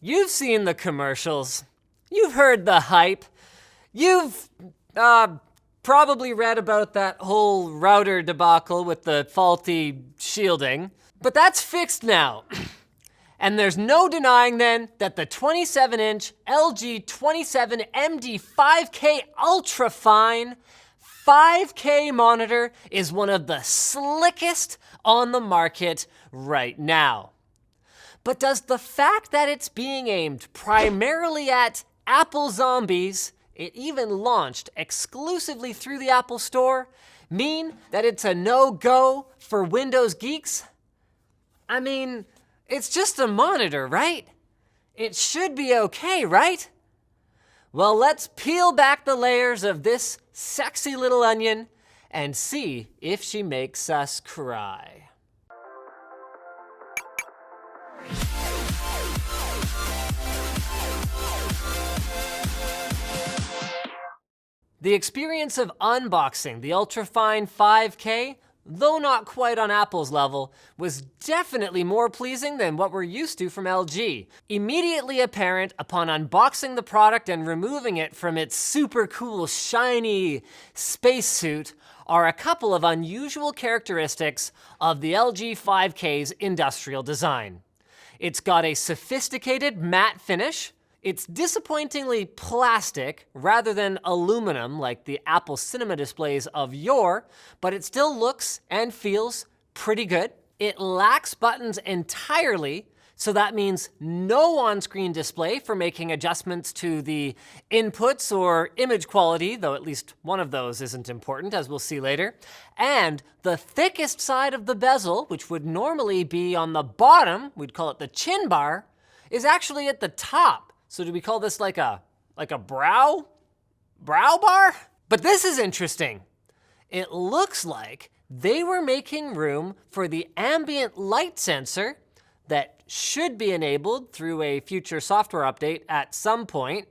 You've seen the commercials. You've heard the hype. You've probably read about that whole router debacle with the faulty shielding. But that's fixed now. And there's no denying then that the 27-inch LG 27MD 5K UltraFine 5K monitor is one of the slickest on the market right now. But does the fact that it's being aimed primarily at Apple zombies, it even launched exclusively through the Apple Store, mean that it's a no-go for Windows geeks? I mean, it's just a monitor, right? It should be okay, right? Well, let's peel back the layers of this sexy little onion and see if she makes us cry. The experience of unboxing the UltraFine 5K, though not quite on Apple's level, was definitely more pleasing than what we're used to from LG. Immediately apparent upon unboxing the product and removing it from its super cool, shiny spacesuit are a couple of unusual characteristics of the LG 5K's industrial design. It's got a sophisticated matte finish. It's disappointingly plastic rather than aluminum like the Apple Cinema displays of yore, but it still looks and feels pretty good. It lacks buttons entirely, so that means no on-screen display for making adjustments to the inputs or image quality, though at least one of those isn't important, as we'll see later. And the thickest side of the bezel, which would normally be on the bottom, we'd call it the chin bar, is actually at the top. So do we call this like a brow bar? But this is interesting. It looks like they were making room for the ambient light sensor that should be enabled through a future software update at some point.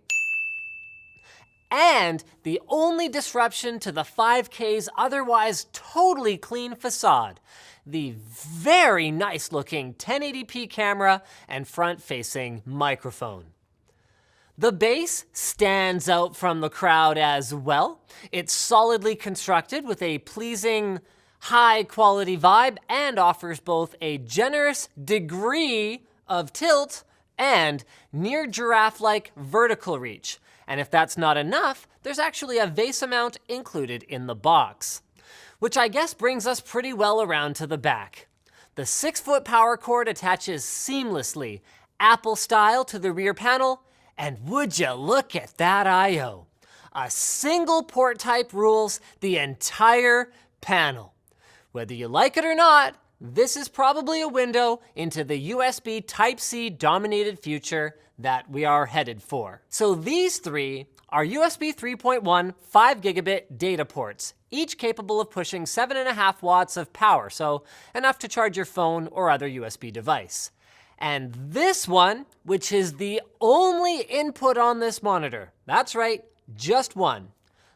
And the only disruption to the 5K's otherwise totally clean facade, the very nice looking 1080p camera and front-facing microphone. The base stands out from the crowd as well. It's solidly constructed with a pleasing, high-quality vibe and offers both a generous degree of tilt and near giraffe-like vertical reach. And if that's not enough, there's actually a vase mount included in the box. Which I guess brings us pretty well around to the back. The 6-foot power cord attaches seamlessly, Apple-style, to the rear panel. And would you look at that I/O? A single port type rules the entire panel. Whether you like it or not, this is probably a window into the USB Type-C dominated future that we are headed for. So these three are USB 3.1 5 gigabit data ports, each capable of pushing 7.5 watts of power, so enough to charge your phone or other USB device. And this one, which is the only input on this monitor, that's right, just one,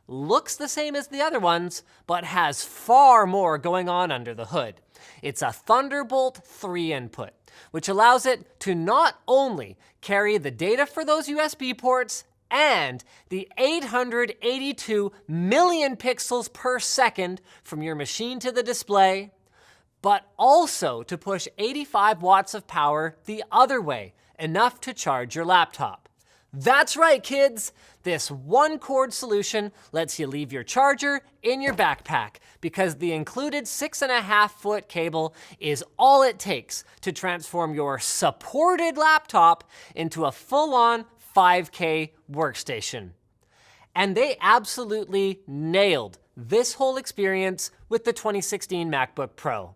looks the same as the other ones, but has far more going on under the hood. It's a Thunderbolt 3 input, which allows it to not only carry the data for those USB ports and the 882 million pixels per second from your machine to the display, but also to push 85 watts of power the other way, enough to charge your laptop. That's right, kids! This one-cord solution lets you leave your charger in your backpack because the included 6.5-foot cable is all it takes to transform your supported laptop into a full-on 5K workstation. And they absolutely nailed this whole experience with the 2016 MacBook Pro.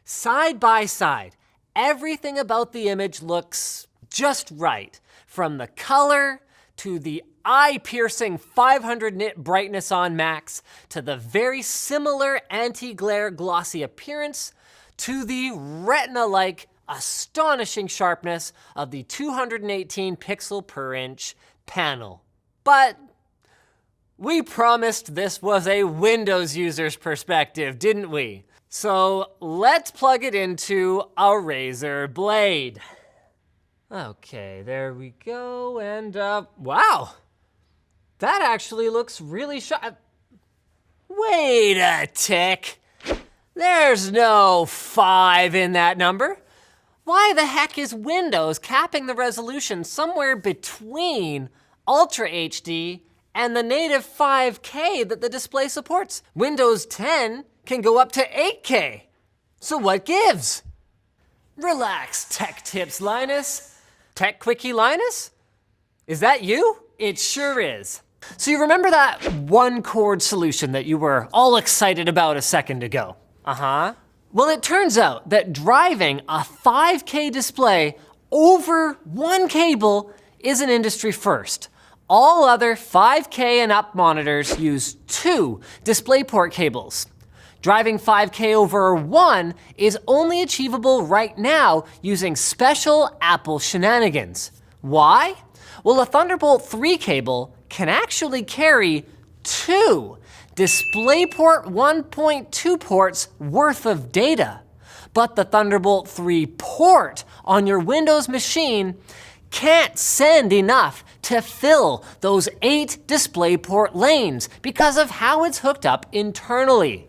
Side by side, everything about the image looks just right, from the color to the eye-piercing 500 nit brightness on max, to the very similar anti-glare glossy appearance, to the retina-like astonishing sharpness of the 218 pixel per inch panel. But we promised this was a Windows user's perspective, didn't we? So let's plug it into a Razer blade. Okay, there we go, and wow! That actually looks really sharp. Wait a tick. There's no 5 in that number. Why the heck is Windows capping the resolution somewhere between Ultra HD and the native 5K that the display supports? Windows 10 can go up to 8K. So what gives? Relax, Tech Tips Linus. Tech Quickie Linus? Is that you? It sure is. So you remember that one chord solution that you were all excited about a second ago? Well, it turns out that driving a 5K display over one cable is an industry first. All other 5K and up monitors use 2 DisplayPort cables. Driving 5K over one is only achievable right now using special Apple shenanigans. Why? Well, a Thunderbolt 3 cable can actually carry 2 DisplayPort 1.2 ports worth of data. But the Thunderbolt 3 port on your Windows machine can't send enough to fill those 8 DisplayPort lanes because of how it's hooked up internally.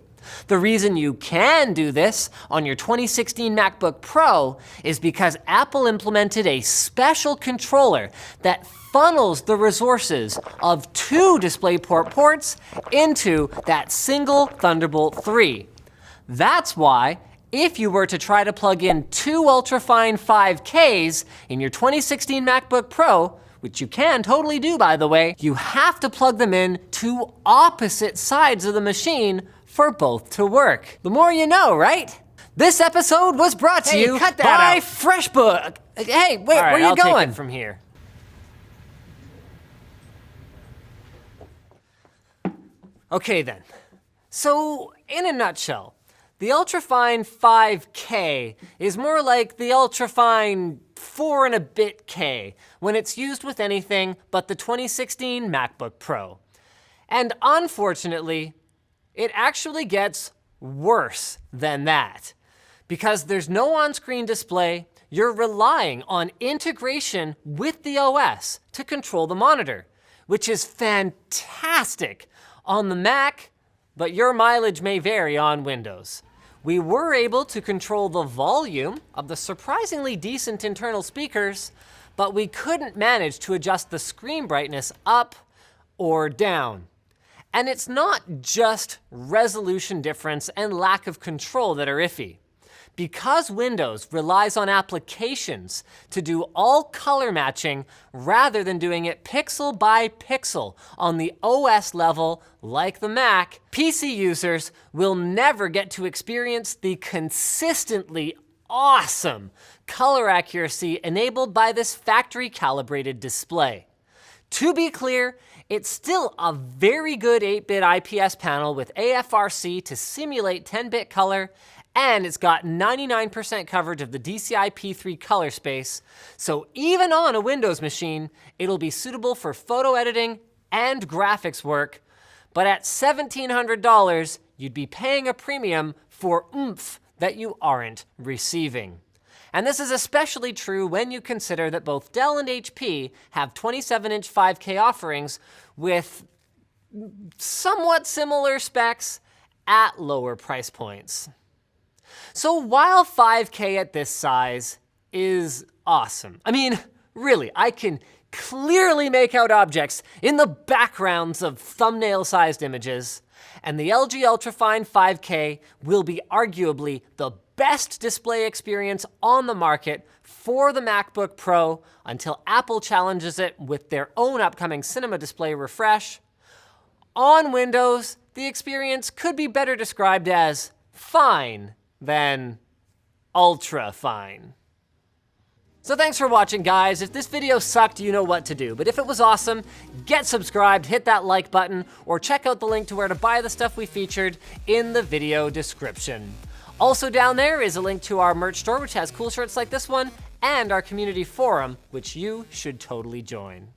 The reason you can do this on your 2016 MacBook Pro is because Apple implemented a special controller that funnels the resources of 2 DisplayPort ports into that single Thunderbolt 3. That's why, if you were to try to plug in 2 UltraFine 5Ks in your 2016 MacBook Pro, which you can totally do by the way, you have to plug them in to opposite sides of the machine for both to work. The more you know, right? This episode was brought to you by FreshBook. Hey, wait, where are you going? I'll take it from here. Okay then, so in a nutshell, the UltraFine 5K is more like the UltraFine 4 and a bit K when it's used with anything but the 2016 MacBook Pro. And unfortunately, it actually gets worse than that. Because there's no on-screen display, you're relying on integration with the OS to control the monitor, which is fantastic on the Mac, but your mileage may vary on Windows. We were able to control the volume of the surprisingly decent internal speakers, but we couldn't manage to adjust the screen brightness up or down. And it's not just resolution difference and lack of control that are iffy. Because Windows relies on applications to do all color matching rather than doing it pixel by pixel on the OS level like the Mac, PC users will never get to experience the consistently awesome color accuracy enabled by this factory calibrated display. To be clear, it's still a very good 8-bit IPS panel with AFRC to simulate 10-bit color, and it's got 99% coverage of the DCI-P3 color space, so even on a Windows machine, it'll be suitable for photo editing and graphics work, but at $1,700, you'd be paying a premium for oomph that you aren't receiving. And this is especially true when you consider that both Dell and HP have 27-inch 5K offerings with somewhat similar specs at lower price points. So while 5K at this size is awesome, I mean, really, I can clearly make out objects in the backgrounds of thumbnail-sized images, and the LG UltraFine 5K will be arguably the best display experience on the market for the MacBook Pro until Apple challenges it with their own upcoming Cinema Display refresh. On Windows, the experience could be better described as fine than ultra fine. So thanks for watching, guys. If this video sucked, you know what to do. But if it was awesome, get subscribed, hit that like button, or check out the link to where to buy the stuff we featured in the video description. Also down there is a link to our merch store, which has cool shirts like this one, and our community forum, which you should totally join.